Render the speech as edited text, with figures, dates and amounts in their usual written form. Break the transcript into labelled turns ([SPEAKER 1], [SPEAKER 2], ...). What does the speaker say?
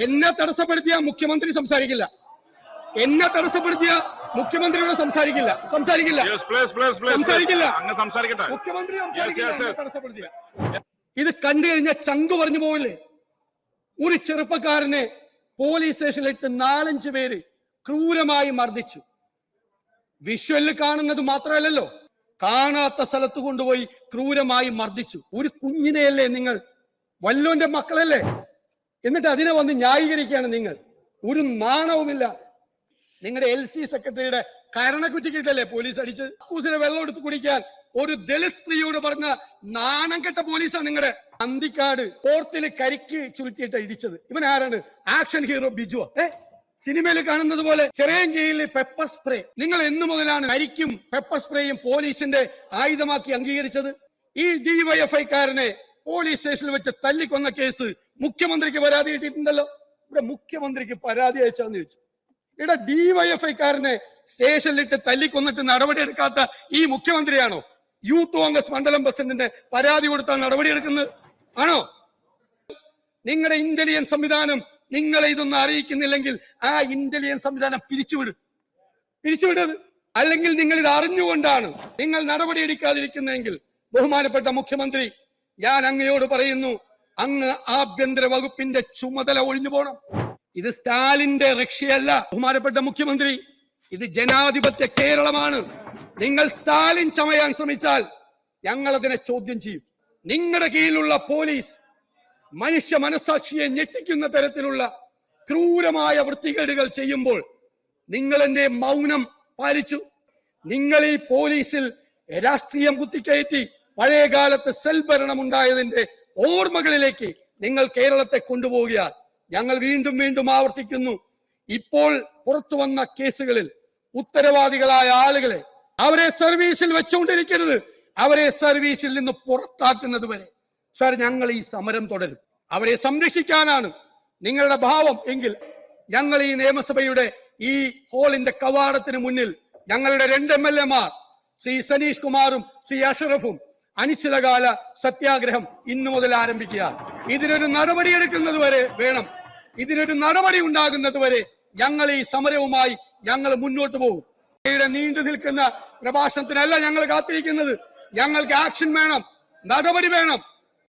[SPEAKER 1] എന്നെ തടസ്സപ്പെടുത്തിയ മുഖ്യമന്ത്രി സംസാരിക്കില്ല. എന്നെ തടസ്സപ്പെടുത്തിയ മുഖ്യമന്ത്രിയോട് സംസാരിക്കില്ല. മുഖ്യമന്ത്രി തടസ്സപ്പെടുത്തിയ ഇത് കണ്ടു കഴിഞ്ഞാൽ ചങ്കു പറഞ്ഞു പോവില്ലേ? ഒരു ചെറുപ്പക്കാരനെ പോലീസ് സ്റ്റേഷനിലിട്ട് 4-5 പേര് ക്രൂരമായി മർദ്ദിച്ചു. വിഷ്വലിൽ കാണുന്നത് മാത്രമല്ലല്ലോ, കാണാത്ത സ്ഥലത്ത് കൊണ്ടുപോയി ക്രൂരമായി മർദ്ദിച്ചു. ഒരു കുഞ്ഞിനെയല്ലേ നിങ്ങൾ, വല്ലോന്റെ മക്കളല്ലേ, എന്നിട്ട് അതിനെ വന്ന് ന്യായീകരിക്കുകയാണ് നിങ്ങൾ. ഒരു നാണവുമില്ല. നിങ്ങളുടെ LC സെക്രട്ടറിയുടെ കരണക്കുറ്റിക്കിട്ടല്ലേ പോലീസ് അടിച്ചത്? കൂസിനെ വെള്ളം എടുത്ത് കുടിക്കാൻ ഒരു ദളിത് സ്ത്രീയോട് പറഞ്ഞ നാണം കെട്ട പോലീസാണ് നിങ്ങളുടെ. അന്തിക്കാട് കോർട്ടിൽ കരിക്ക് ചുരുട്ടിയിട്ട് ഇടിച്ചത് ഇവൻ ആരാണ്? Action hero Biju. സിനിമയിൽ കാണുന്നത് പോലെ ചെറിയങ്കീഴിൽ പെപ്പർ സ്പ്രേ. നിങ്ങൾ എന്നു മുതലാണ് കരിക്കും പെപ്പർ സ്പ്രേയും പോലീസിന്റെ ആയുധമാക്കി അംഗീകരിച്ചത്? ഈ DYFI-കാരനെ പോലീസ് സ്റ്റേഷനിൽ വെച്ച് തല്ലിക്കൊന്ന കേസ് മുഖ്യമന്ത്രിക്ക് പരാതി കിട്ടിയിട്ടുണ്ടല്ലോ. ഇവിടെ മുഖ്യമന്ത്രിക്ക് പരാതി അയച്ചാന്ന് ചോദിച്ചു. ഇവിടെ DYFI-കാരനെ സ്റ്റേഷനിലിട്ട് തല്ലിക്കൊന്നിട്ട് നടപടിയെടുക്കാത്ത ഈ മുഖ്യമന്ത്രിയാണോ യൂത്ത് കോൺഗ്രസ് മണ്ഡലം പ്രസിഡന്റിന്റെ പരാതി കൊടുത്താൽ നടപടിയെടുക്കുന്നത്? ആണോ? നിങ്ങളുടെ ഇന്റലിജൻസ് സംവിധാനം നിങ്ങളെ ഇതൊന്നും അറിയിക്കുന്നില്ലെങ്കിൽ ആ ഇന്റലിജൻസ് സംവിധാനം പിരിച്ചുവിടത്. അല്ലെങ്കിൽ നിങ്ങൾ ഇത് അറിഞ്ഞുകൊണ്ടാണ് നിങ്ങൾ നടപടിയെടുക്കാതിരിക്കുന്നതെങ്കിൽ ബഹുമാനപ്പെട്ട മുഖ്യമന്ത്രി, ഞാൻ അങ്ങയോട് പറയുന്നു, അങ്ങ് ആഭ്യന്തര വകുപ്പിന്റെ ചുമതല ഒഴിഞ്ഞു പോകണം. ഇത് സ്റ്റാലിന്റെ രക്ഷയല്ല ബഹുമാനപ്പെട്ട മുഖ്യമന്ത്രി, ഇത് ജനാധിപത്യ കേരളമാണ്. നിങ്ങൾ സ്റ്റാലിൻ ചമയാൻ ശ്രമിച്ചാൽ ഞങ്ങൾ അതിനെ ചോദ്യം ചെയ്യും. നിങ്ങളുടെ കീഴിലുള്ള പോലീസ് മനുഷ്യ മനസാക്ഷിയെ ഞെട്ടിക്കുന്ന തരത്തിലുള്ള ക്രൂരമായ വൃത്തികേടുകൾ ചെയ്യുമ്പോൾ നിങ്ങൾ എന്റെ മൗനം പാലിച്ചു. നിങ്ങൾ ഈ പോലീസിൽ രാഷ്ട്രീയം കുത്തിക്കയറ്റി പഴയ കാലത്ത് സെൽഭരണം ഉണ്ടായതിന്റെ ഓർമ്മകളിലേക്ക് നിങ്ങൾ കേരളത്തെ കൊണ്ടുപോവുകയാണ്. ഞങ്ങൾ വീണ്ടും വീണ്ടും ആവർത്തിക്കുന്നു, ഇപ്പോൾ പുറത്തു വന്ന കേസുകളിൽ ഉത്തരവാദികളായ ആളുകളെ അവരെ സർവീസിൽ വെച്ചുകൊണ്ടിരിക്കരുത്. അവരെ സർവീസിൽ നിന്ന് പുറത്താക്കുന്നത് വരെ സാർ ഞങ്ങൾ ഈ സമരം തുടരും. അവരെ സംരക്ഷിക്കാനാണ് നിങ്ങളുടെ ഭാവം എങ്കിൽ ഞങ്ങൾ ഈ നിയമസഭയുടെ ഈ ഹാളിന്റെ കവാടത്തിന് മുന്നിൽ ഞങ്ങളുടെ 2 MLA-മാർ ശ്രീ സനീഷ് കുമാറും ശ്രീ അഷറഫും അനിശ്ചിതകാല സത്യാഗ്രഹം ഇന്നു മുതൽ ആരംഭിക്കുക. ഇതിനൊരു നടപടി എടുക്കുന്നത് വരെ വേണം. ഇതിനൊരു നടപടി ഉണ്ടാകുന്നത് വരെ ഞങ്ങൾ ഈ സമരവുമായി ഞങ്ങൾ മുന്നോട്ട് പോകും. നീണ്ടു നിൽക്കുന്ന പ്രഭാഷണത്തിനല്ല ഞങ്ങൾ കാത്തിരിക്കുന്നത്. ഞങ്ങൾക്ക് ആക്ഷൻ വേണം, നടപടി വേണം.